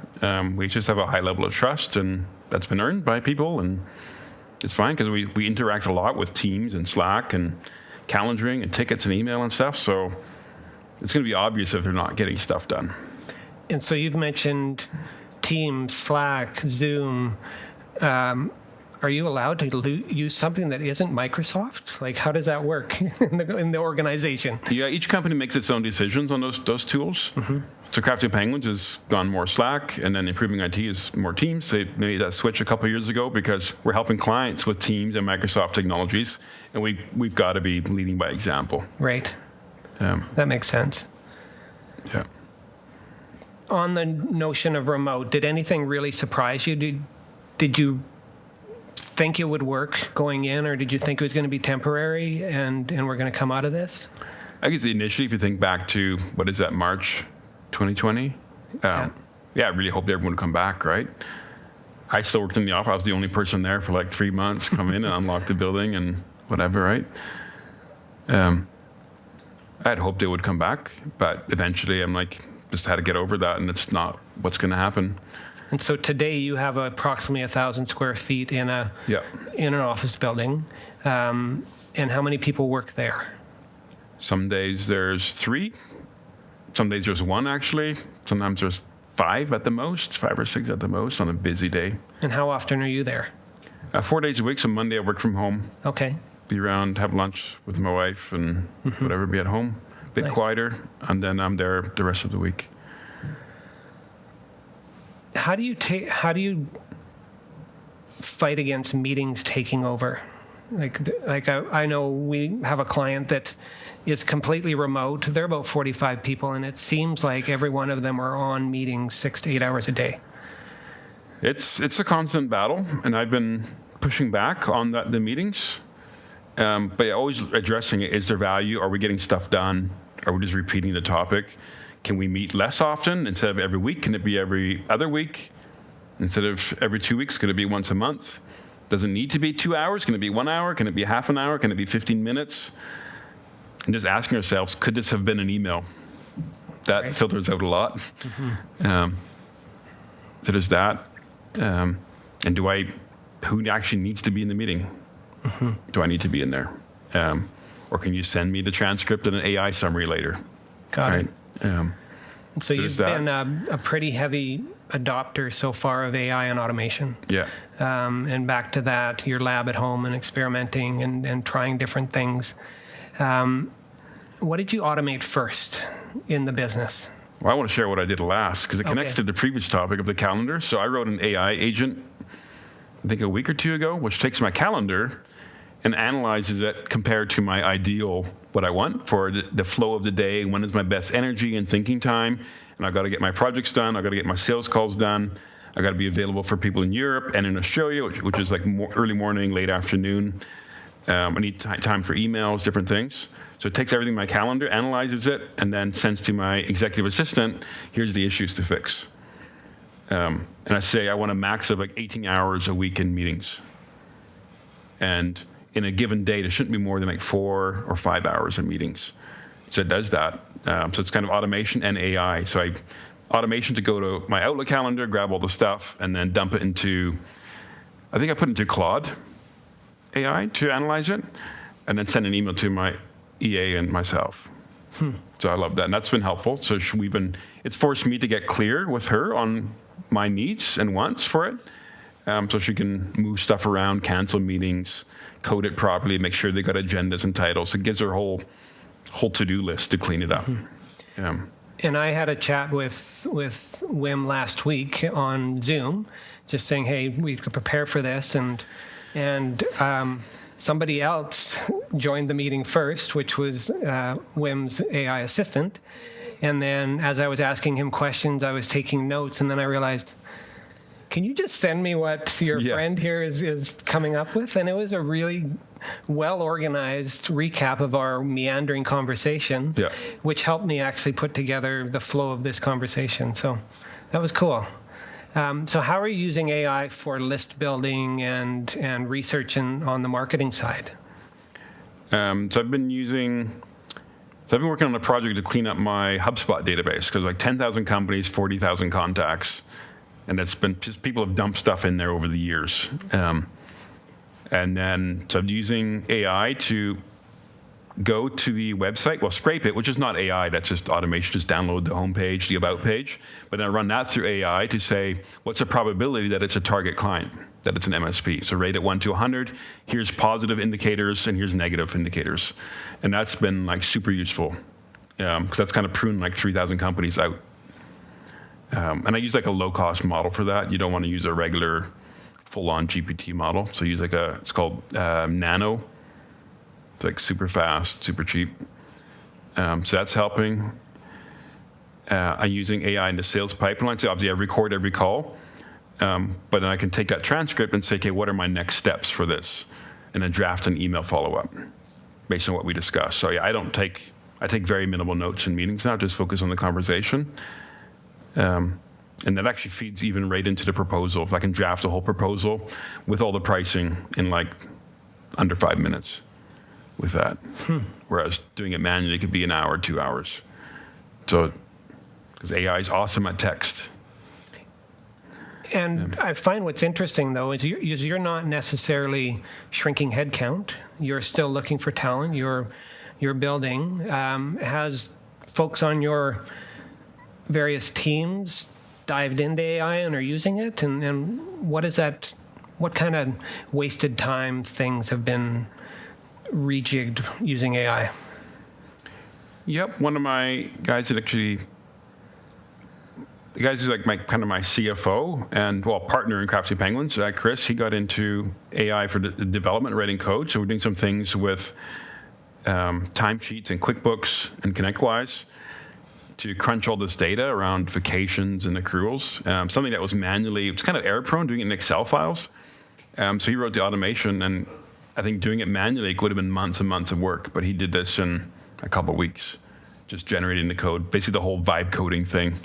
We just have a high level of trust, and that's been earned by people, and it's fine because we interact a lot with Teams and Slack and calendaring and tickets and email and stuff. So it's going to be obvious if they're not getting stuff done. And so you've mentioned Teams, Slack, Zoom. Are you allowed to use something that isn't Microsoft? Like, how does that work in the organization? Yeah, each company makes its own decisions on those tools. So Crafty Penguins has gone more Slack, and then improvingit is more Teams. They made that switch a couple of years ago because we're helping clients with Teams and Microsoft technologies, and we've got to be leading by example. Right. That makes sense. Yeah. On the notion of remote, did anything really surprise you? Did you think it would work going in, or did you think it was going to be temporary and we're going to come out of this? I guess initially, if you think back to, March 2020? I really hoped everyone would come back, right? I still worked in the office. I was the only person there for like 3 months, come in and unlock the building and whatever, right? I had hoped they would come back, but eventually I'm like, just had to get over that, and it's not what's going to happen. And so today you have approximately 1,000 square feet in an office building. And how many people work there? Some days there's 3. Some days there's 1, actually. Sometimes there's 5 at the most, 5 or 6 at the most on a busy day. And how often are you there? 4 days a week. So Monday I work from home. Okay. be around, have lunch with my wife, and whatever, be at home, a bit Nice. quieter, and then I'm there the rest of the week. How do you fight against meetings taking over? I know we have a client that is completely remote. They're about 45 people, and it seems like every one of them are on meetings 6 to 8 hours a day. It's a constant battle, and I've been pushing back on the meetings, but always addressing it. Is there value? Are we getting stuff done? Are we just repeating the topic? Can we meet less often? Instead of every week, can it be every other week? Instead of every 2 weeks, could it be once a month? Does it need to be 2 hours? Can it be 1 hour? Can it be half an hour? Can it be 15 minutes? And just asking ourselves, could this have been an email? That Right. filters out a lot. So there's that. And who actually needs to be in the meeting? Do I need to be in there? Or can you send me the transcript and an AI summary later? Got it. So there's you've that. been a pretty heavy adopter so far of AI and automation. Yeah. And back to that, your lab at home and experimenting and trying different things. What did you automate first in the business? Well, I want to share what I did last because it connects Okay. to the previous topic of the calendar. So I wrote an AI agent, I think a week or two ago, which takes my calendar and analyzes it compared to my ideal, what I want for the flow of the day, when is my best energy and thinking time. And I've got to get my projects done. I've got to get my sales calls done. I've got to be available for people in Europe and in Australia, which is like early morning, late afternoon. I need time for emails, different things. So it takes everything in my calendar, analyzes it, and then sends to my executive assistant, here's the issues to fix. And I say I want a max of like 18 hours a week in meetings. And in a given day, there shouldn't be more than like 4 or 5 hours of meetings. So it does that. So it's kind of automation and AI. So automation to go to my Outlook calendar, grab all the stuff, and then dump it into, I think I put it into Claude AI to analyze it, and then send an email to my EA and myself. So I love that, and that's been helpful. So it's forced me to get clear with her on my needs and wants for it, so she can move stuff around, cancel meetings, code it properly, make sure they got agendas and titles. It gives her a whole to-do list to clean it up. And I had a chat with Wim last week on Zoom, just saying, hey, we could prepare for this, and somebody else joined the meeting first, which was Wim's AI assistant. And then as I was asking him questions, I was taking notes, and then I realized, can you just send me what your friend here is coming up with? And it was a really well-organized recap of our meandering conversation, which helped me actually put together the flow of this conversation. So that was cool. So how are you using AI for list building and research on the marketing side? So I've been working on a project to clean up my HubSpot database because like 10,000 companies, 40,000 contacts, and it's been just people have dumped stuff in there over the years. And then so I'm using AI to go to the website, well, scrape it, which is not AI, that's just automation, just download the homepage, the about page. But then I run that through AI to say, what's the probability that it's a target client, that it's an MSP? So rate it 1 to 100, here's positive indicators and here's negative indicators. And that's been like super useful because that's kind of pruned like 3,000 companies out. And I use like a low-cost model for that. You don't want to use a regular full-on GPT model. So use like it's called Nano. It's like super fast, super cheap. So that's helping. I'm using AI in the sales pipeline. So obviously I record every call, but then I can take that transcript and say, okay, what are my next steps for this? And then draft an email follow-up based on what we discussed. So yeah, I take very minimal notes in meetings now, just focus on the conversation. And that actually feeds even right into the proposal. If I can draft a whole proposal with all the pricing in like under 5 minutes with that. Whereas doing it manually could be an hour, 2 hours. So, because AI is awesome at text. And I find what's interesting, though, is you're not necessarily shrinking headcount. You're still looking for talent. You're building. Has folks on your various teams dived into AI and are using it? And what is that? What kind of wasted time things have been rejigged using AI? Yep, one of my guys that actually, the guys who's like my CFO and partner in Crafty Penguins, Chris, he got into AI for the development, writing code. So we're doing some things with timesheets and QuickBooks and ConnectWise to crunch all this data around vacations and accruals. Something that was manually, it's kind of error prone, doing it in Excel files. So he wrote the automation, and I think doing it manually would have been months and months of work, but he did this in a couple of weeks, just generating the code, basically the whole vibe coding thing,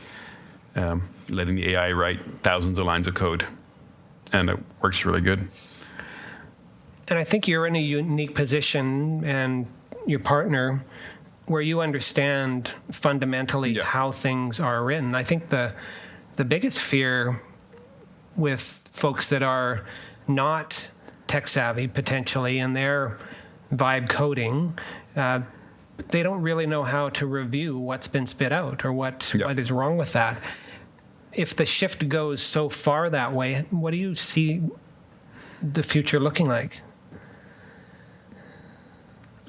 letting the AI write thousands of lines of code, and it works really good. And I think you're in a unique position, and your partner, where you understand fundamentally how things are written. I think the biggest fear with folks that are not tech savvy potentially, and they're vibe coding, they don't really know how to review what's been spit out or what is wrong with that. If the shift goes so far that way, what do you see the future looking like?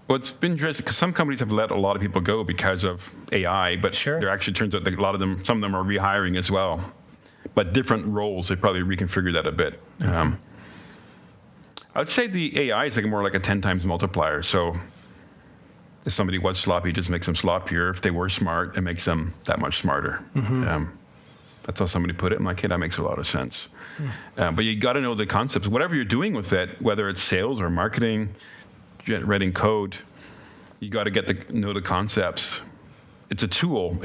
Well, it's been interesting because some companies have let a lot of people go because of AI, but there actually turns out that a lot of them, some of them are rehiring as well. But different roles, they probably reconfigure that a bit. I would say the AI is more like a 10 times multiplier. So if somebody was sloppy, it just makes them sloppier. If they were smart, it makes them that much smarter. That's how somebody put it. I'm like, hey, that makes a lot of sense. But you got to know the concepts. Whatever you're doing with it, whether it's sales or marketing, writing code, you got to know the concepts. It's a tool.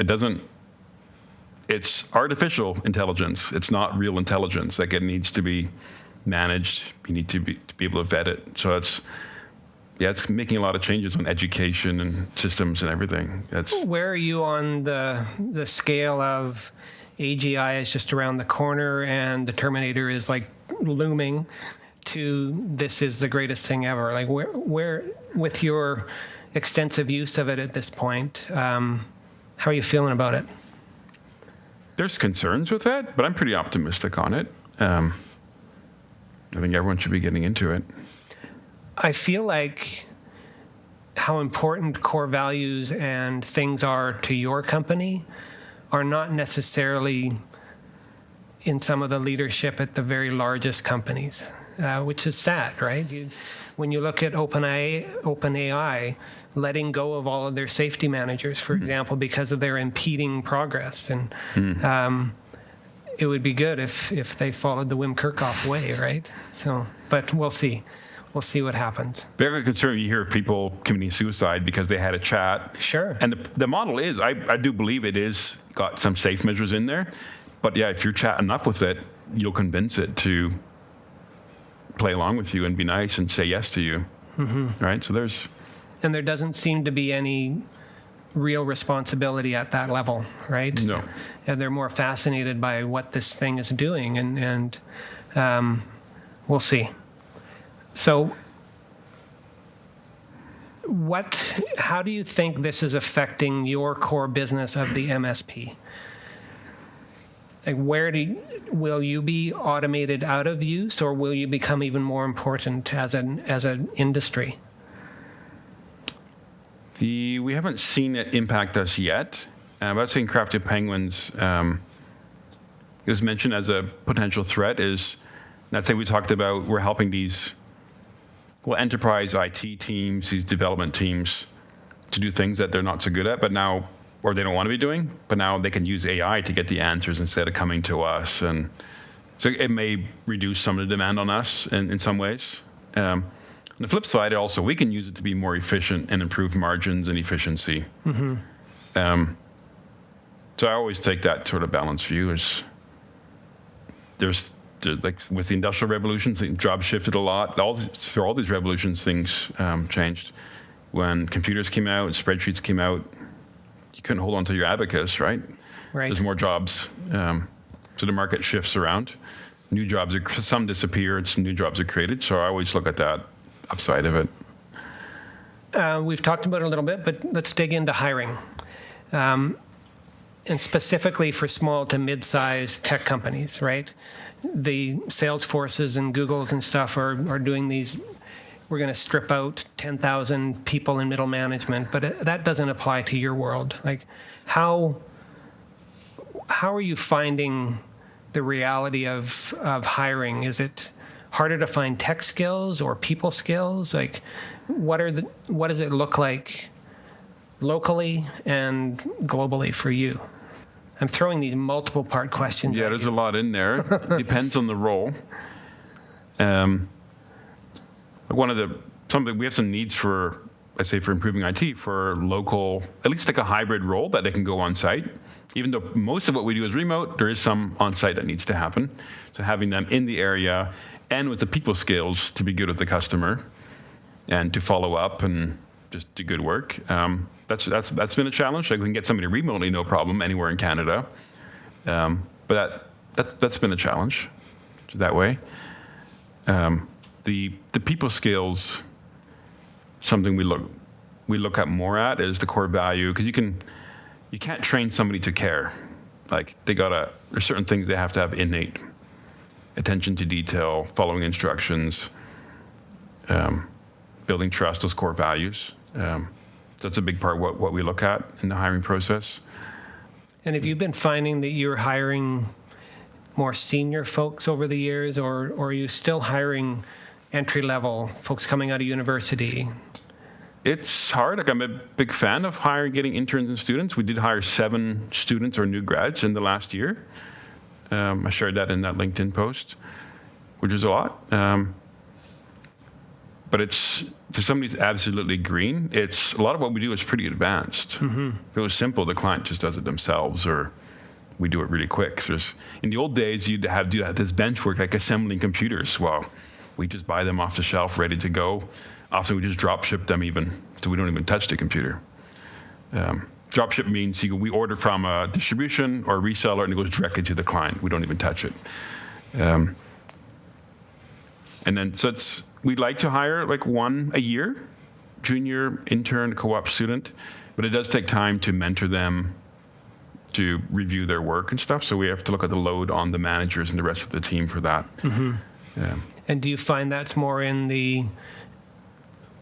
It's artificial intelligence. It's not real intelligence. Like, it needs to be managed. You need to be able to vet it. So it's making a lot of changes on education and systems and everything. Where are you on the scale of AGI is just around the corner and the Terminator is like looming, to this is the greatest thing ever? Like, where with your extensive use of it at this point, how are you feeling about it? There's concerns with that, but I'm pretty optimistic on it. I think everyone should be getting into it. I feel like how important core values and things are to your company are not necessarily in some of the leadership at the very largest companies. Which is sad, right? When you look at OpenAI letting go of all of their safety managers, for example, because of their impeding progress. And it would be good if they followed the Wim Kerkhoff way, right? So, but we'll see. We'll see what happens. Very concerned you hear of people committing suicide because they had a chat. Sure. And the model is, I do believe it is got some safe measures in there. But yeah, if you're chatting up with it, you'll convince it to play along with you and be nice and say yes to you, right? So and there doesn't seem to be any real responsibility at that level, right? No. And they're more fascinated by what this thing is doing, and we'll see. So how do you think this is affecting your core business of the MSP? Like, will you be automated out of use, or will you become even more important as an industry? We haven't seen it impact us yet. But I'd say in Crafty Penguins, it was mentioned as a potential threat. That's what we talked about. We're helping these enterprise IT teams, these development teams, to do things that they're not so good at, but now, or they don't want to be doing, but now they can use AI to get the answers instead of coming to us. And so it may reduce some of the demand on us in some ways. On the flip side, we can use it to be more efficient and improve margins and efficiency. So I always take that sort of balanced view. There's like with the industrial revolutions, the jobs shifted a lot. Through all these revolutions, things changed. When computers came out and spreadsheets came out, you couldn't hold on to your abacus, right? Right. There's more jobs. So the market shifts around. Some disappear and some new jobs are created. So I always look at that upside of it. We've talked about it a little bit, but let's dig into hiring. And specifically for small to mid-sized tech companies, right? The Salesforces and Googles and stuff are doing these we're going to strip out 10,000 people in middle management, but that doesn't apply to your world. Like, how are you finding the reality of hiring? Is it harder to find tech skills or people skills? Like, what does it look like locally and globally for you? I'm throwing these multiple part questions. Yeah, there's a lot in there. Depends on the role. Something we have some needs for, I say, for improving IT, for local, at least like a hybrid role that they can go on site. Even though most of what we do is remote, there is some on site that needs to happen. So having them in the area and with the people skills to be good with the customer and to follow up and just do good work. That's been a challenge. Like, we can get somebody remotely, no problem, anywhere in Canada. But that's been a challenge that way. The people skills, something we look at more at is the core value, because you can't train somebody to care. Like, there's certain things they have to have innate. Attention to detail, following instructions, building trust, those core values. That's a big part of what we look at in the hiring process. And have you been finding that you're hiring more senior folks over the years, or are you still hiring entry-level folks coming out of university? It's hard. Like, I'm a big fan of getting interns and students. We did hire 7 students or new grads in the last year. I shared that in that LinkedIn post, which is a lot. But it's, for somebody who's absolutely green, a lot of what we do is pretty advanced. Mm-hmm. If it was simple, the client just does it themselves, or we do it really quick. So in the old days, you'd do this bench work, like assembling computers. Well, we just buy them off the shelf, ready to go. Often we just drop ship them even, so we don't even touch the computer. Drop ship means we order from a distribution or a reseller, and it goes directly to the client. We don't even touch it. And then, we'd like to hire like 1 a year, junior, intern, co-op student, but it does take time to mentor them, to review their work and stuff. So we have to look at the load on the managers and the rest of the team for that. Mm-hmm. And do you find that's more in the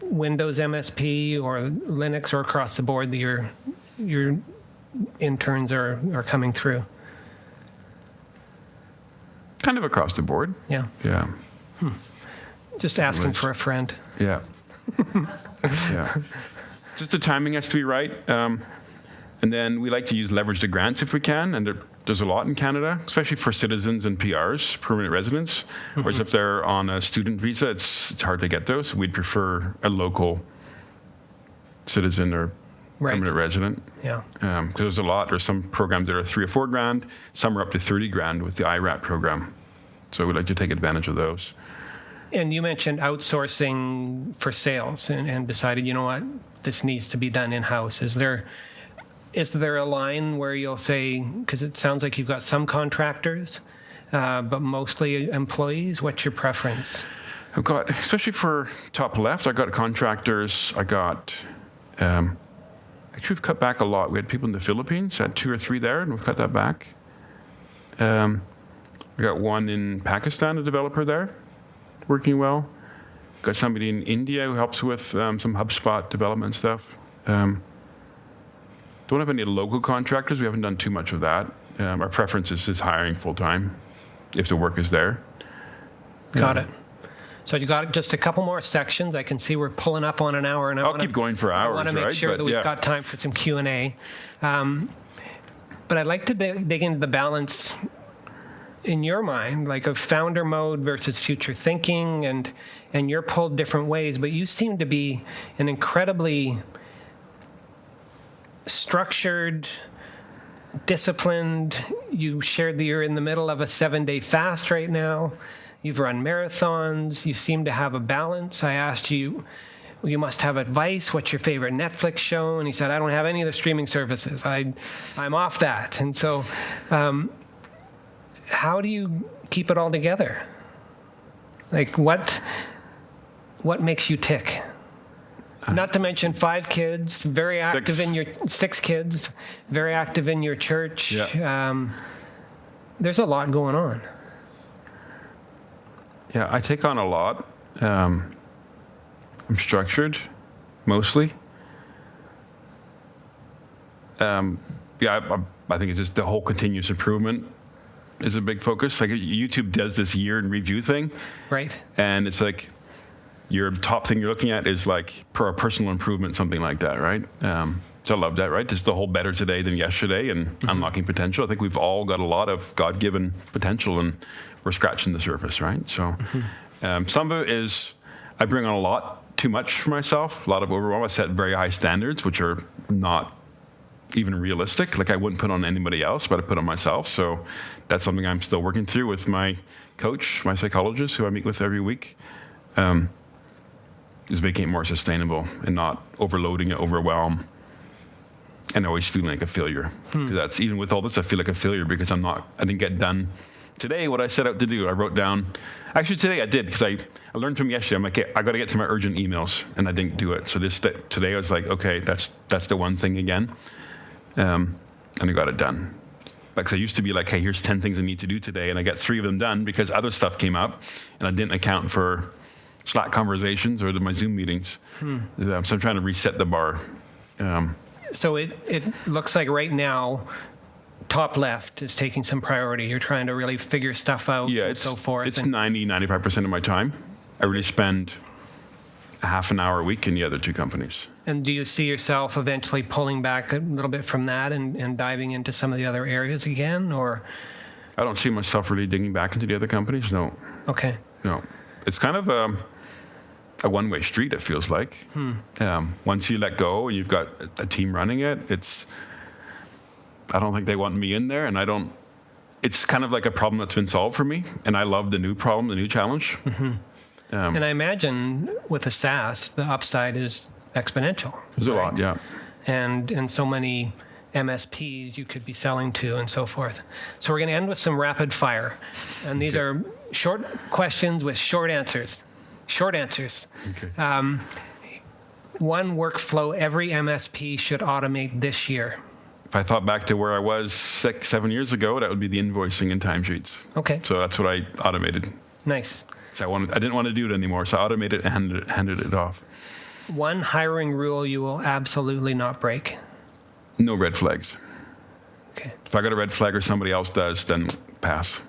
Windows MSP or Linux, or across the board that your interns are coming through? Kind of across the board. Yeah. Yeah. Just asking for a friend. Yeah. Yeah. Just the timing has to be right. And then we like to leverage the grants if we can. And there's a lot in Canada, especially for citizens and PRs, permanent residents. Mm-hmm. Whereas if they're on a student visa, it's hard to get those. We'd prefer a local citizen or permanent resident. Yeah. Because there's some programs that are $3 or $4 grand. Some are up to $30 grand with the IRAP program. So we'd like to take advantage of those. And you mentioned outsourcing for sales and decided, you know what, this needs to be done in-house. Is there a line where you'll say, because it sounds like you've got some contractors, but mostly employees, what's your preference? I've got, especially for TopLeft, I got contractors. Actually, we've cut back a lot. We had people in the Philippines, had 2 or 3 there, and we've cut that back. We got one in Pakistan, a developer there, working well. Got somebody in India who helps with some HubSpot development stuff. Don't have any local contractors. We haven't done too much of that. Our preference is hiring full-time if the work is there. Got it. So you got just a couple more sections. I can see we're pulling up on an hour, and I'll keep going for hours. I want to make sure that we've got time for some Q&A. But I'd like to dig into the balance in your mind, like of founder mode versus future thinking, and you're pulled different ways, but you seem to be an incredibly structured, disciplined. You shared that you're in the middle of a 7-day fast right now. You've run marathons. You seem to have a balance. I asked you, you must have advice. What's your favorite Netflix show? And he said, I don't have any of the streaming services. I'm off that. And so how do you keep it all together? Like, what makes you tick? Not to mention 5 kids, very active 6 kids, very active in your church. Yeah. There's a lot going on. Yeah, I take on a lot. I'm structured, mostly. I think it's just the whole continuous improvement is a big focus. Like YouTube does this year in review thing. Right. And it's like your top thing you're looking at is like personal improvement, something like that, right? So I love that, right? Just the whole better today than yesterday and unlocking potential. I think we've all got a lot of God-given potential and we're scratching the surface, right? So some of it is I bring on a lot too much for myself, a lot of overwhelm. I set very high standards, which are not even realistic. Like I wouldn't put on anybody else, but I put on myself. So that's something I'm still working through with my coach, my psychologist, who I meet with every week, is making it more sustainable and not overloading it, overwhelm, and always feeling like a failure. Because that's, even with all this, I feel like a failure because I didn't get done today what I set out to do. I wrote down, actually today I did, because I learned from yesterday. I'm like, okay, I got to get to my urgent emails, and I didn't do it. So today I was like, okay, that's the one thing again. And I got it done. Because I used to be like, hey, here's 10 things I need to do today, and I got 3 of them done because other stuff came up, and I didn't account for Slack conversations or my Zoom meetings. So I'm trying to reset the bar. So it looks like right now, TopLeft is taking some priority. You're trying to really figure stuff out and so forth. It's 95% of my time. I really spend a half an hour a week in the other 2 companies. And do you see yourself eventually pulling back a little bit from that and diving into some of the other areas again, or? I don't see myself really digging back into the other companies, no. Okay. No. It's kind of a one-way street, it feels like. Once you let go and you've got a team running it, I don't think they want me in there, and it's kind of like a problem that's been solved for me, and I love the new problem, the new challenge. And I imagine with a SaaS, the upside is exponential. There's a lot, yeah. And so many MSPs you could be selling to and so forth. So we're going to end with some rapid fire. And these are short questions with short answers. Short answers. Okay. One workflow every MSP should automate this year. If I thought back to where I was 6-7 years ago, that would be the invoicing and timesheets. Okay. So that's what I automated. Nice. So I didn't want to do it anymore, so I automated and handed it off. One hiring rule you will absolutely not break. No red flags. Okay. If I got a red flag or somebody else does, then pass.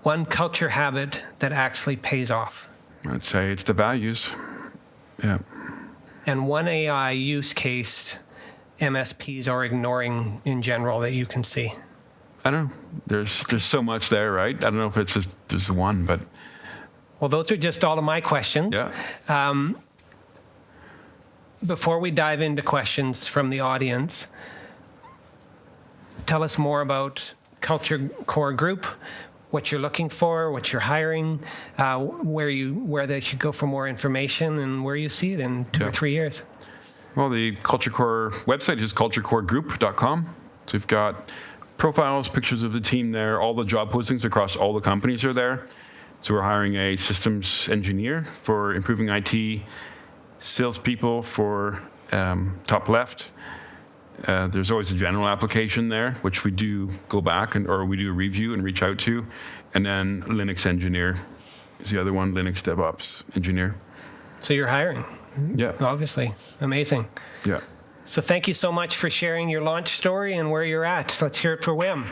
One culture habit that actually pays off. I'd say it's the values. Yeah. And one AI use case MSPs are ignoring in general that you can see. I don't know. There's so much there, right? I don't know if it's just there's one, but. Well, those are just all of my questions. Yeah. Before we dive into questions from the audience, tell us more about Culture Core Group, what you're looking for, what you're hiring, where they should go for more information, and where you see it in 2 or 3 years. Well, the Culture Core website is culturecoregroup.com. So we've got profiles, pictures of the team there. All the job postings across all the companies are there. So we're hiring a systems engineer for improving IT, salespeople for TopLeft. There's always a general application there, which we do go back or we do a review and reach out to. And then Linux engineer is the other one, Linux DevOps engineer. So you're hiring. Yeah. Obviously. Amazing. Yeah. So thank you so much for sharing your launch story and where you're at. Let's hear it for Wim.